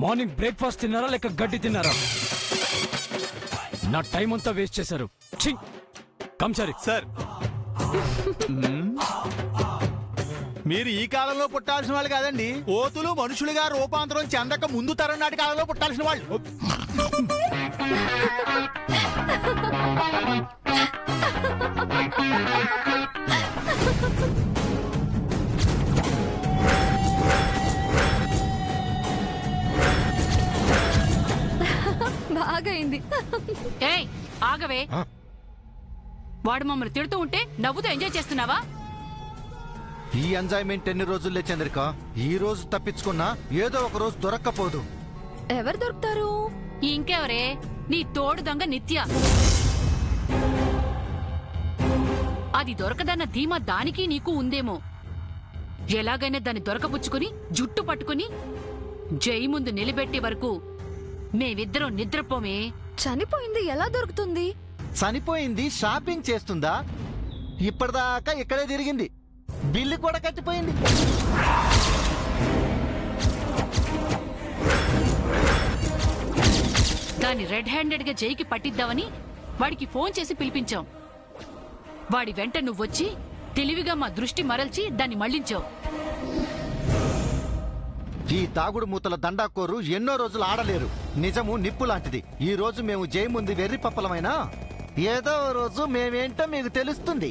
Morning breakfast తిన్నారా లేక గడ్డి తిన్నారా? నా టైం అంతా వేస్ట్ చేశారు. కంసారి సార్, మీరు ఈ కాలంలో పుట్టాల్సిన వాళ్ళు కాదండి. ఓతులు మనుషులుగా రూపాంతరం చెందక ముందు తరం నాటి కాలంలో పుట్టాల్సిన వాళ్ళు. బాగైంది. ఏయ్ ఆగవే, వాడు మమ్మల్ని తిడుతూ ఉంటే నవ్వుతూ ఎంజాయ్ చేస్తున్నావా? ఈ ఎంజాయ్మెంట్ ఎన్ని రోజులే చంద్రిక, ఈ రోజు తప్పించుకున్నా ఏదో ఒక రోజు దొరక్కపోదు. ఎవరు దొరుకుతారు? ఇంకెవరే, నీ తోడు దొంగ నిత్య. అది దొరకదన్న ధీమా దానికి నీకు ఉందేమో. ఎలాగైనా దాన్ని దొరకపుచ్చుకుని జుట్టు పట్టుకుని జై ముందు నిలబెట్టే వరకు మేమిద్దరం నిద్రపోమే. చనిపోయింది ఎలా దొరుకుతుంది? చనిపోయింది షాపింగ్ చేస్తుందా? ఇప్పటిదాకా ఇక్కడే తిరిగింది, బిల్లు కూడా కట్టిపోయింది. దాన్ని రెడ్ హ్యాండెడ్ గా జైకి పట్టిద్దామని వాడికి ఫోన్ చేసి పిలిపించాం. వాడి వెంట నువ్వొచ్చి తెలివిగా మా దృష్టి మరల్చి దాన్ని మళ్లించావు. ఈ దాగుడు మూతల దండాకోరు ఎన్నో రోజులు ఆడలేరు. నిజము నిప్పు లాంటిది. ఈ రోజు మేము జై ముందు వెర్రి పప్పలమైనా ఏదో రోజు మేమేంటో మీకు తెలుస్తుంది.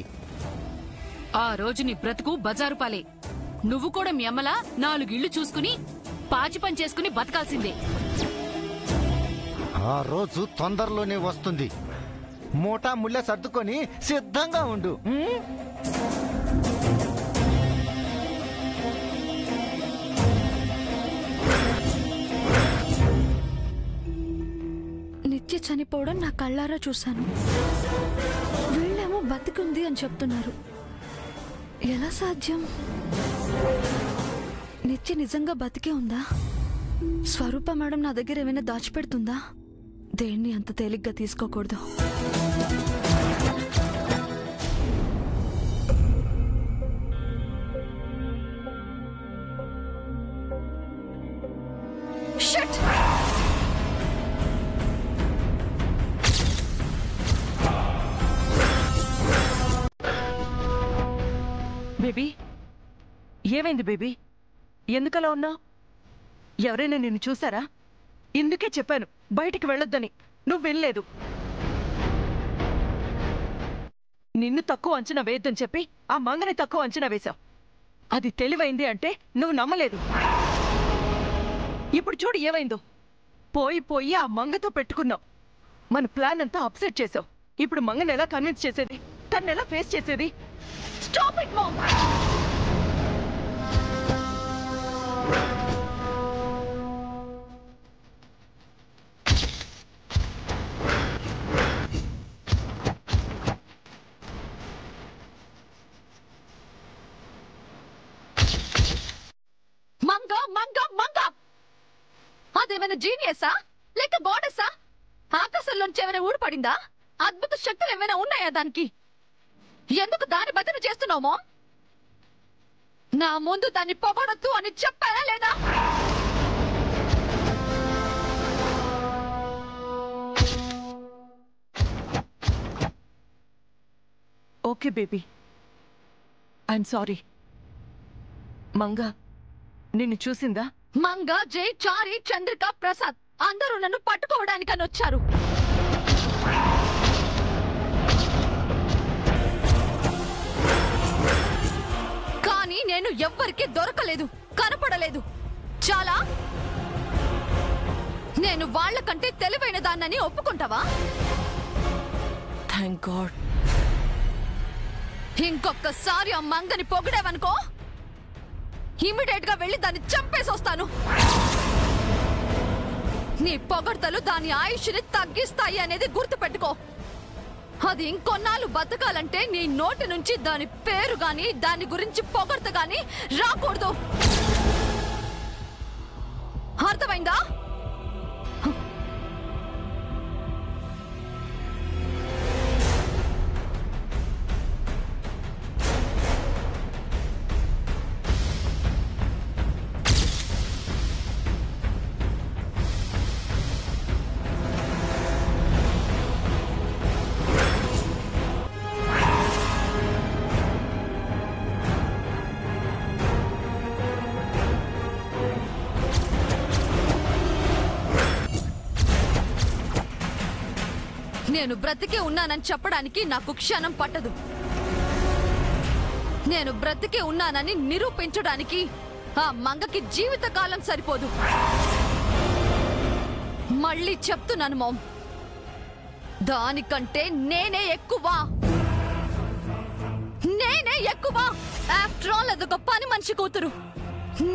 ఆ రోజు నీ బ్రతుకు బజారు పాలే. నువ్వు కూడా మీ అమ్మలా 4 ఇళ్లు చూసుకుని పాచి పని చేసుకుని బతకాల్సిందే. ఆ రోజు తొందరలోనే వస్తుంది. మూటా ముళ్ళ సర్దుకొని సిద్ధంగా ఉండు. నిత్య చనిపోవడం నా కళ్ళారా చూశాను. వీళ్ళేమో బతికుంది అని చెప్తున్నారు. ఎలా సాధ్యం? నిత్య నిజంగా బతికే ఉందా? స్వరూప మేడం నా దగ్గర ఏమైనా దాచిపెడుతుందా? దేన్ని అంత తేలిగ్గా తీసుకోకూడదు. బేబీ, ఏమైంది బేబీ? ఎందుకలా ఉన్నావు? ఎవరైనా నిన్ను చూసారా? ఇందుకే చెప్పాను బయటికి వెళ్ళొద్దని. నువ్వు వెళ్ళలేదు. నిన్ను తక్కువ అంచనా వేయొద్దని చెప్పి ఆ మంగని తక్కువ అంచనా వేశావు. అది తెలివైంది అంటే నువ్వు నమ్మలేదు. ఇప్పుడు చూడు ఏమైందో. పోయి పోయి ఆ మంగతో పెట్టుకున్నావు. మన ప్లాన్ అంతా అప్సెట్ చేసావు. ఇప్పుడు మంగని ఎలా కన్విన్స్ చేసేది? తను ఎలా ఫేస్ చేసేది? Stop it mom. Manga Manga Manga అదేమైనా జీనియసా లేక గోడెసా? ఆకాశంలోంచి ఏమైనా ఊడిపడిందా? అద్భుత శక్తులు ఏమైనా ఉన్నాయా దానికి? ఎందుకు దాని బదులు చేస్తున్నావు? నా ముందు దాన్ని పొగడొద్దు అని చెప్పారా లేదా? Okay baby, I'm sorry. Manga నిన్ను చూసిందా? మంగ, జై, చారి, చంద్రిక, ప్రసాద్ అందరూ నన్ను పట్టుకోవడానికని వచ్చారు. కానీ నేను ఎవ్వరికి దొరకలేదు, కనపడలేదు. చాలా నేను వాళ్ళకంటే తెలివైన దాన్నని ఒప్పుకుంటావా? Thank God. ఇంకొకసారి ఆ మంగని పొగిడావనుకో, ఇమిడియట్ గా వెళ్ళి దాన్ని చంపేసి వస్తాను. నీ పొగడ్తలు దాని ఆయుష్ని తగ్గిస్తాయి అనేది గుర్తుపెట్టుకో. అది ఇంకొన్నాళ్ళు బతకాలంటే నీ నోటి నుంచి దాని పేరు గాని దాని గురించి పొగడ్త గాని రాకూడదు. అర్థమైందా? నేను బ్రతికే ఉన్నానని చెప్పడానికి నాకు క్షణం పట్టదు. నేను బ్రతికే ఉన్నానని నిరూపించడానికి ఆ మంగకి జీవితకాలం సరిపోదు. మళ్ళీ చెప్తున్నాను మామ్, దానికంటే నేనే ఎక్కువ. ఆఫ్టర్ ఆల్ అదొక పని మనిషి కూతురు.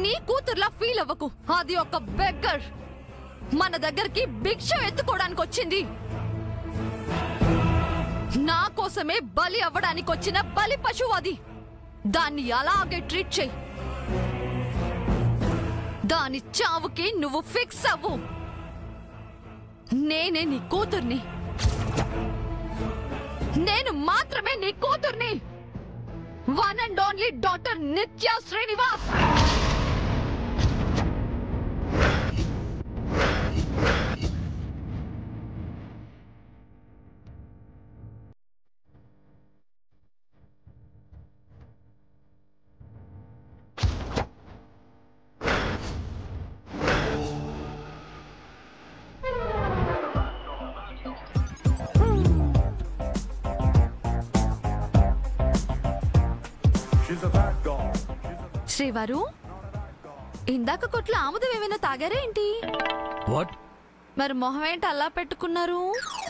నీ కూతురులా ఫీల్ అవ్వకు. అది ఒక బెగ్గర్. మన దగ్గరికి భిక్ష ఎత్తుకోవడానికి వచ్చింది. నా కోసమే బలి అవ్వడానికి వచ్చిన బలి పశువు అది. దాన్ని అలాగే ట్రీట్ చేయి. దాని చావుకి నువ్వు ఫిక్స్ అవ్వు. నేనే నీ కూతుర్ని. నేను మాత్రమే నీ కూతుర్ని. వన్ అండ్ ఓన్లీ డాక్టర్ నిత్య శ్రీనివాస్. శ్రీవారు, ఇందాక కొట్లో ఆముదం ఏమైనా తాగారా ఏంటి? వాట్? మరి మొహం ఏంటి అలా పెట్టుకున్నారు?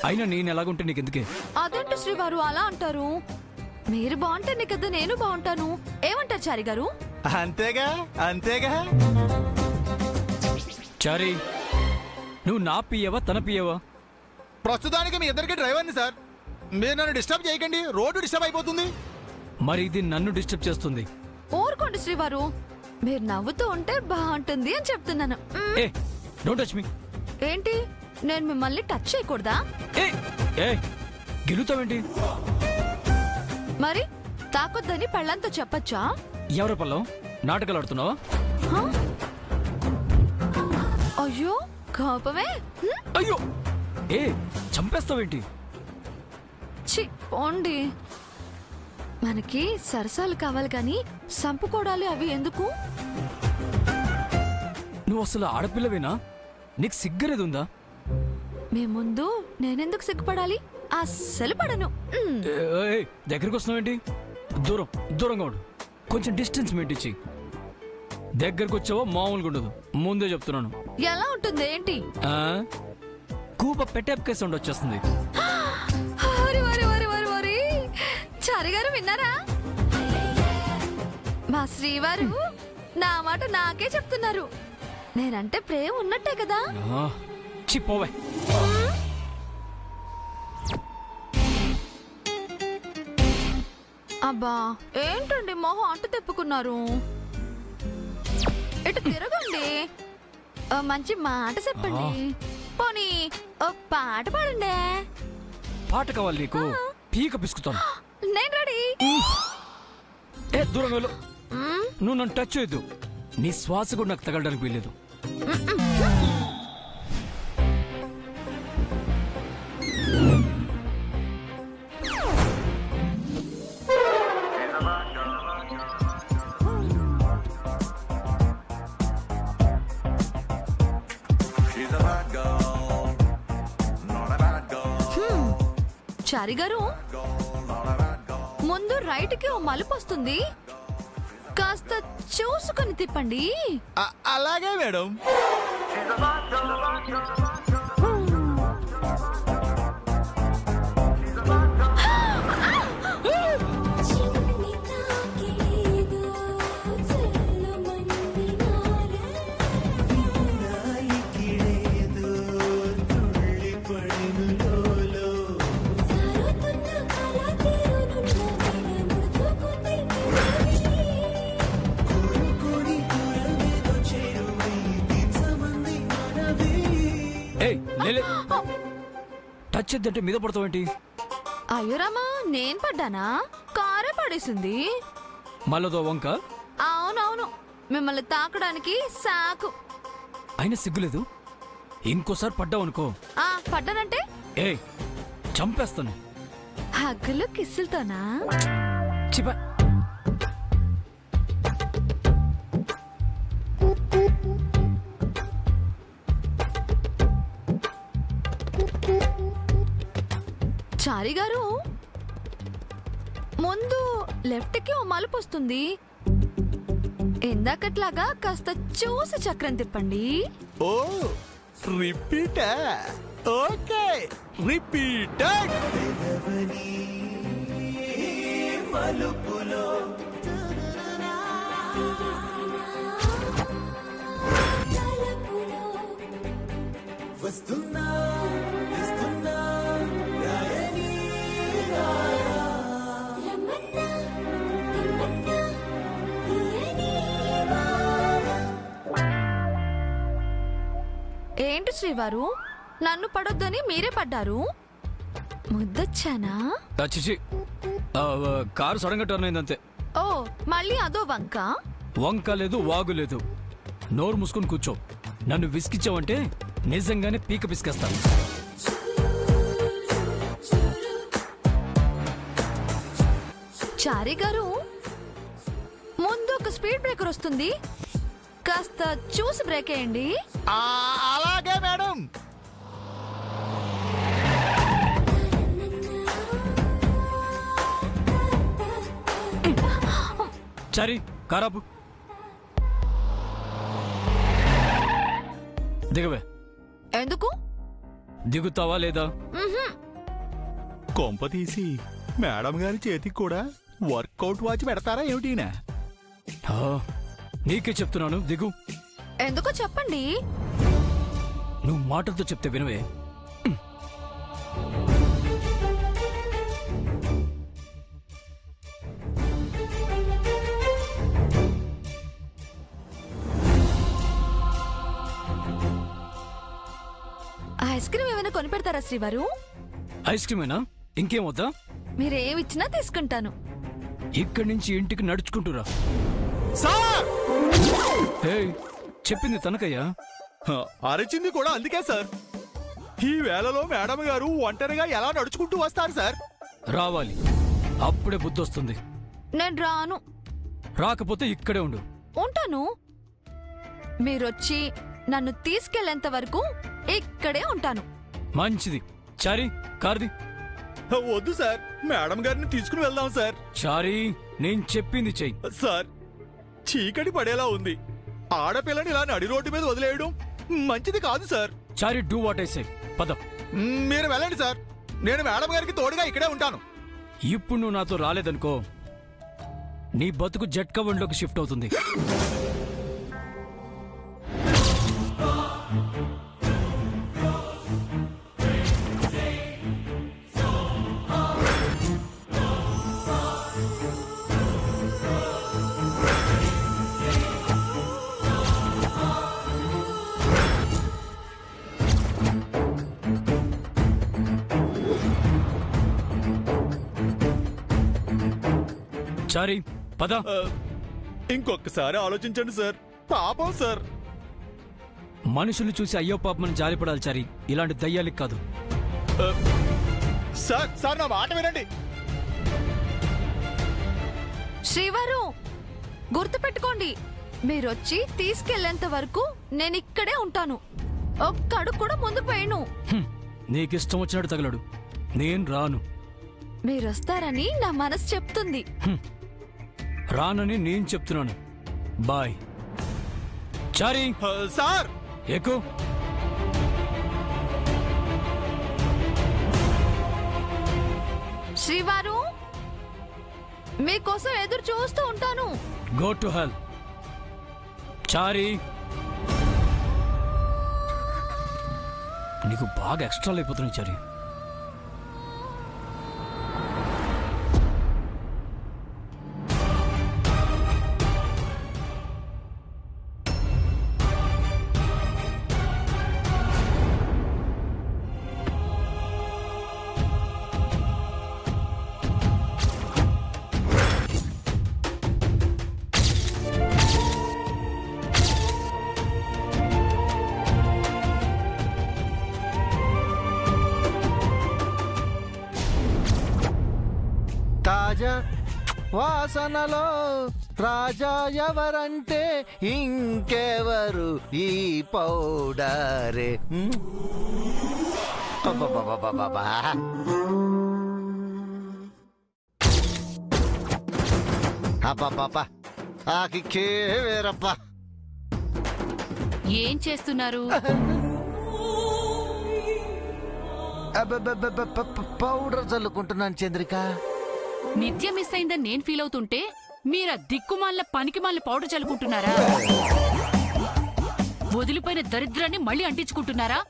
అయినా నేను ఎలాగుంటే నీకెందుకే? అదేంటి శ్రీవారు అలా అంటారు? మీరు బాగుంటేనే కదా నేను బాగుంటాను. ఏమంటారు చారి గారు? అంతేగా అంతేగా. చారి, నువ్వు నా పియ్యవా తన పియ్యవా? ప్రస్తుతానికి మీ ఇద్దరికి డ్రైవర్ని సార్. మీరు నన్ను డిస్టర్బ్ చేయకండి, రోడ్డు డిస్టర్బ్ అయిపోతుంది. మరి ఇది నన్ను డిస్టర్బ్ చేస్తుంది. ఊరుకోండి శ్రీవారు, మీరు నవ్వుతూ ఉంటే బాగుంటుంది అని చెప్తున్నాను. ఏ డోంట్ టచ్ మీ. ఏంటి, నేను మిమ్మల్ని టచ్ చేయకూడదా? ఏ ఏ గెలుతావేంటి? మరి తాకొద్దని పెళ్ళంతో చెప్పచ్చా? ఎవరి పల్లం నాటకాలు ఆడుతున్నావా? హ? అయ్యో కోపమే. అయ్యో ఏ చంపేస్తావేంటి? చి పోండి. మనకి సరసాలు కావాలి కానీ సంపుకోడాలి అవి ఎందుకు? నువ్వు అసలు ఆడపిల్లవేనా? నీకు సిగ్గనేది ఉందా? మీ ముందు నేనెందుకు సిగ్గుపడాలి? అస్సలు పడను. దగ్గరికి వస్తున్నావేంటి? దూరంగా ఉండు. కొంచెం డిస్టెన్స్ మెయింటైన్ చెయ్యి. దగ్గరకు వచ్చావో మామూలుగా ఉండదు, ముందే చెప్తున్నాను. ఎలా ఉంటుంది ఏంటి? కూప పెట్టేపకే సౌండ్ వచ్చేస్తుంది. చారి గారు విన్నారా? మా శ్రీవారు నా మాట నాకే చెప్తున్నారు. నేనంటే ప్రేమ ఉన్నట్టే కదా? చిపోవే. అబ్బా ఏంటండి మొహం అంటు తెప్పుకున్నారు? ఇటు తిరగండి, మంచి మాట చెప్పండి. పోనీ ఓ పాట పాడండి. పాట కావాలి నీకు? పీక పిసుకుతాను. నేను రెడీ. ఏ దూరం వెళ్ళు. నువ్వు నన్ను టచ్ చేయొద్దు. నీ శ్వాస కూడా నాకు తగలడానికి వీల్లేదు. చారి గారు, ముందు రైట్ కి ఓ మలుపు వస్తుంది, కాస్త చూసుకొని తిప్పండి. అలాగే మేడం. టచ్ చేద్దంటే మీద పడతావేంటి? అయ్యోరామా, నేను పడ్డానా? కారే పడేసింది. మళ్ళదో వంక. అవునవును, మిమ్మల్ని తాకడానికి సాకు. అయినా సిగ్గులేదు? ఇంకోసారి పడ్డావనుకో. పడ్డానంటే ఏ చంపేస్తాను. హగ్గులు కిస్సులతోనా? చిపా. చారి గారు, ముందు లెఫ్ట్ కి ఓ మలుపు వస్తుంది. ఇందాకట్లాగా కాస్త చూసి చక్రం తిప్పండి. ఓ రిపీట్. Okay repeated. మలుపులో వస్తున్నా వస్తున్నా రాయని రారా రమన్నా రమన్నా తీయని రారా. ఏంటి శ్రీవారు, నన్ను పడొద్దని మీరే పడ్డారు? ముద్దొచ్చానా? చిచి, కారు సడన్ గా టర్న్ అయిందంతే. ఓ మళ్ళీ అదో వంక? వంక లేదు, వాగు లేదు. నోరు మూసుకొని కూర్చో. నన్ను విసికిచ్చావంటే నిజంగానే పీక పిసికేస్తాను. చారి గారు, ముందు ఒక స్పీడ్ బ్రేకర్ వస్తుంది, కాస్త చూసి బ్రేక్ వేయండి. అలాగే మేడం. చారి, కారాపు. దిగవే. ఎందుకు? దిగుతావా లేదా? కొంప తీసి మేడం గారి చేతికి కూడా వర్కౌట్ వాచ్ పెడతారా ఏమిటినా? నీకే చెప్తున్నాను, దిగు. ఎందుకో చెప్పండి. నువ్వు మాటలతో చెప్తే వినవే. ఐస్ క్రీమ్ ఏమైనా కొని పెడతారా శ్రీవారు? ఐస్ క్రీమేనా? ఇంకేం వద్దా? మీరేమిచ్చినా తీసుకుంటాను. ఇక్కడి నుంచి ఇంటికి నడుచుకుంటురా. సార్ చెప్పింది తనకయ్యా. అరిచింది కూడా అందుకే సార్. ఈ వేళలో మేడం గారు ఒంటరిగా ఎలా నడుచుకుంటూ వస్తారు సార్? రావాలి, అప్పుడే బుద్ధి వస్తుంది. నేను రాను. రాకపోతే ఇక్కడే ఉండు. ఉంటాను. మీరొచ్చి నన్ను తీసుకెళ్లేంత వరకు ఇక్కడే ఉంటాను. మంచిది. చారి, కార్ది. వద్దు సార్, మేడం గారిని తీసుకుని వెళ్దాం సార్. చారి, నేను చెప్పింది చెయ్యి. సార్, చీకటి పడేలా ఉంది. ఆడపిల్లని ఇలా నడి రోడ్డు మీద వదిలేయడం మంచిది కాదు sir. Chari, do what I say. పద. మీరు వెళ్ళండి సార్, నేను మేడం గారికి తోడుగా ఇక్కడే ఉంటాను. ఇప్పుడు నువ్వు నాతో రాలేదనుకో, నీ బతుకు జట్కా బండిలోకి షిఫ్ట్ అవుతుంది. చారి, పద. ఇంకొకసారి ఆలోచించండి సార్, పాపం సార్. మనుషులు చూసి అయ్యో పాపమని జాలిపడాలి చారి, ఇలాంటి దయ్యాలకి కాదు. సార్ సార్, నా మాట వినండి. శ్రీవారు, గుర్తుపెట్టుకోండి, మీరొచ్చి తీసుకెళ్లేంత వరకు నేను ఇక్కడే ఉంటాను. ఒక్కడు కూడా ముందుకు పోయిను. నీకిష్టం వచ్చినట్టు తగలడు, నేను రాను. మీరొస్తారని నా మనసు చెప్తుంది. రానని నేను చెప్తున్నాను. బాయ్. చారి, సార్ ఎక్కు. శ్రీవారు, మీకోసం ఎదురు చూస్తూ ఉంటాను. Go to hell. చారి, నీకు బాగా ఎక్స్ట్రా అయిపోతున్నాయి చారి. తాజా వాసనలో రాజా ఎవరంటే ఇంకెవరు ఈ పౌడరే. అబ్బబ్బబ్బబ్బబ్బా. అబ్బా ఆ కిక్కే వేరప్పా. ఏం చేస్తున్నారు? పౌడర్ చల్లుకుంటున్నాను చంద్రిక. నిత్యం మిస్ అయిందని నేను ఫీల్ అవుతుంటే మీరా దిక్కుమాల పనికిమాల పౌడర్ చల్లుకుంటున్నారా? వదిలిపోయిన దరిద్రాన్ని మళ్ళీ అంటించుకుంటున్నారా?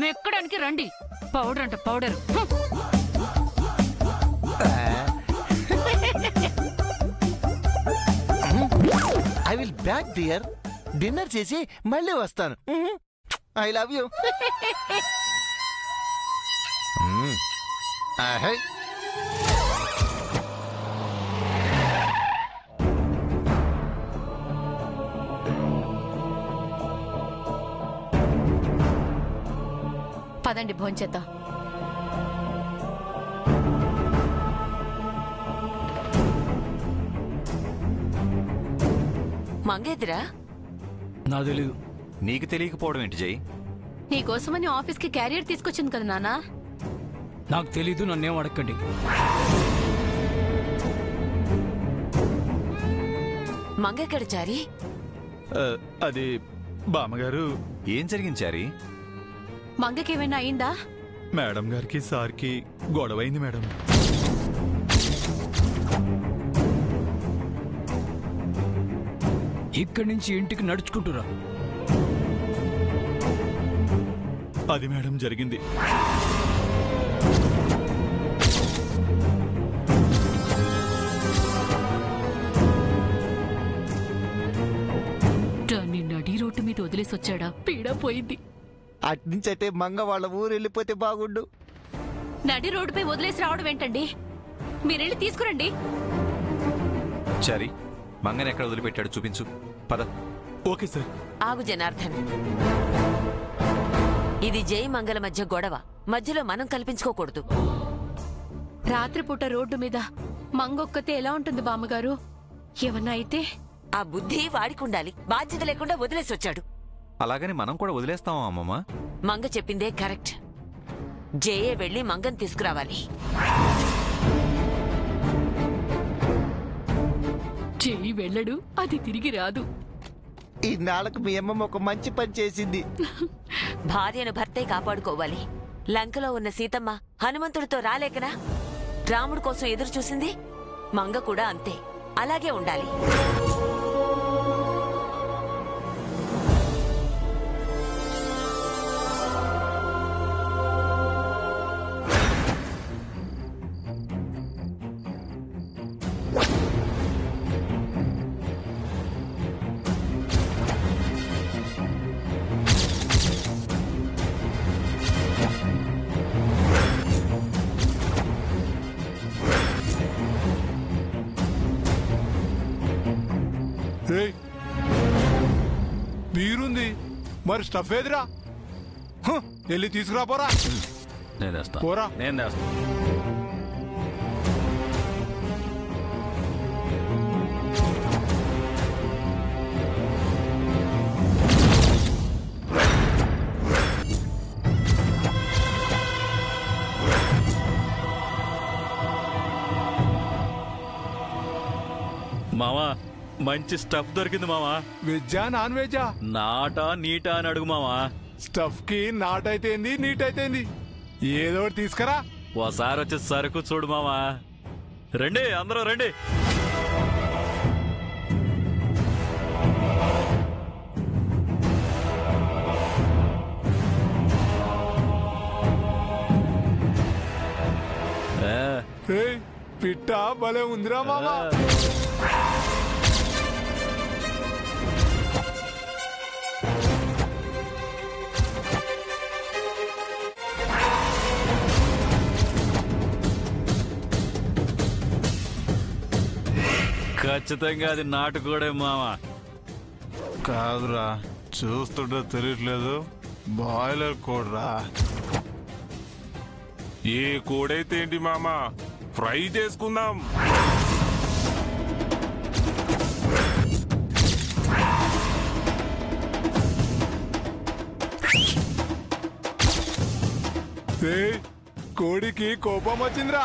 మెక్కడానికి రండి. పౌడర్ అంట powder. I will back dear. Dinner చేసి మళ్ళీ వస్తాను. I love you. పదండి భోంచేద్దాం. మంగేదిరా? నా తెలీదు. నీకు తెలియకపోవడం ఏంటి జై? నీకోసమని ఆఫీస్కి క్యారియర్ తీసుకొచ్చింది కదా నాన్నా. నాకు తెలీదు, నన్నేం అడగండి. మంగెక్కడ చారి? అది బామ్మగారు. ఏం జరిగింది చారి? మంగకేమైనా అయిందా? మేడం గారికి సార్కి గొడవైంది మేడం. ఇక్కడి నుంచి ఇంటికి నడుచుకుంటురా. అది మేడం జరిగింది. దాన్ని నడి రోడ్డు మీద వదిలేసి వచ్చాడా? పీడ పోయింది. అట్నుంచటే మంగ వాళ్ళ ఊరు వెళ్ళిపోతే బాగుండు. నడి రోడ్డుపై వదిలేసి రావడం ఏంటండి? మీరెళ్ళి తీసుకురండి. చారి, మంగని ఎక్కడ వదిలిపెట్టాడు చూపించు. పద. Okay sir. ఆగు జనార్దన్. ఇది జై మంగళ మధ్య గొడవ. మధ్యలో మనం కల్పించుకోకూడదు. రాత్రిపూట రోడ్డు మీద మంగొక్కతే ఎలా ఉంటుంది బామ్మగారు? ఏమన్నా అయితే? ఆ బుద్ధి వాడికుండాలి. బాధ్యత లేకుండా వదిలేసి వచ్చాడు. అలాగని మనం కూడా వదిలేస్తామా అమ్మమ్మ? మంగ చెప్పిందే కరెక్ట్. జయే వెళ్లి మంగని తీసుకురావాలి. చెయ్యి వెళ్ళడు, అది తిరిగి రాదు. ఈ నాళ్ళకు మీ అమ్మమ్మ ఒక మంచి పని చేసింది. భార్యను భర్తే కాపాడుకోవాలి. లంకలో ఉన్న సీతమ్మ హనుమంతుడితో రాలేకనా రాముడి కోసం ఎదురు చూసింది? మంగ కూడా అంతే. అలాగే ఉండాలి. బీరుంది మరి స్టఫ్ ఏదిరా? వెళ్ళి తీసుకురా పోరా. నేను తెస్తా. పోరా. నేను తెస్తా. మామా, మంచి స్టఫ్ దొరికింది మామా. వెజ్జా నాన్ వెజ్జా? నాటా నీటా అని అడుగు మామా. స్టఫ్ కి నాట్ అయితేంది, నీట్ అయితేంది, ఏదో ఒకటి తీసుకురా. ఓసారి వచ్చి సరుకు చూడు మామా. రండి, అందరూ రండి. పిట్ట భలే ఉందిరా మామా. ఖచ్చితంగా అది నాటుకోడే మామా. కాదురా, చూస్తుంటే తెలియట్లేదు. బాయిలర్ కోడ్రా. ఏ కోడైతే ఏంటి మామా, ఫ్రై చేసుకుందాం. కోడికి కోపం వచ్చిందిరా.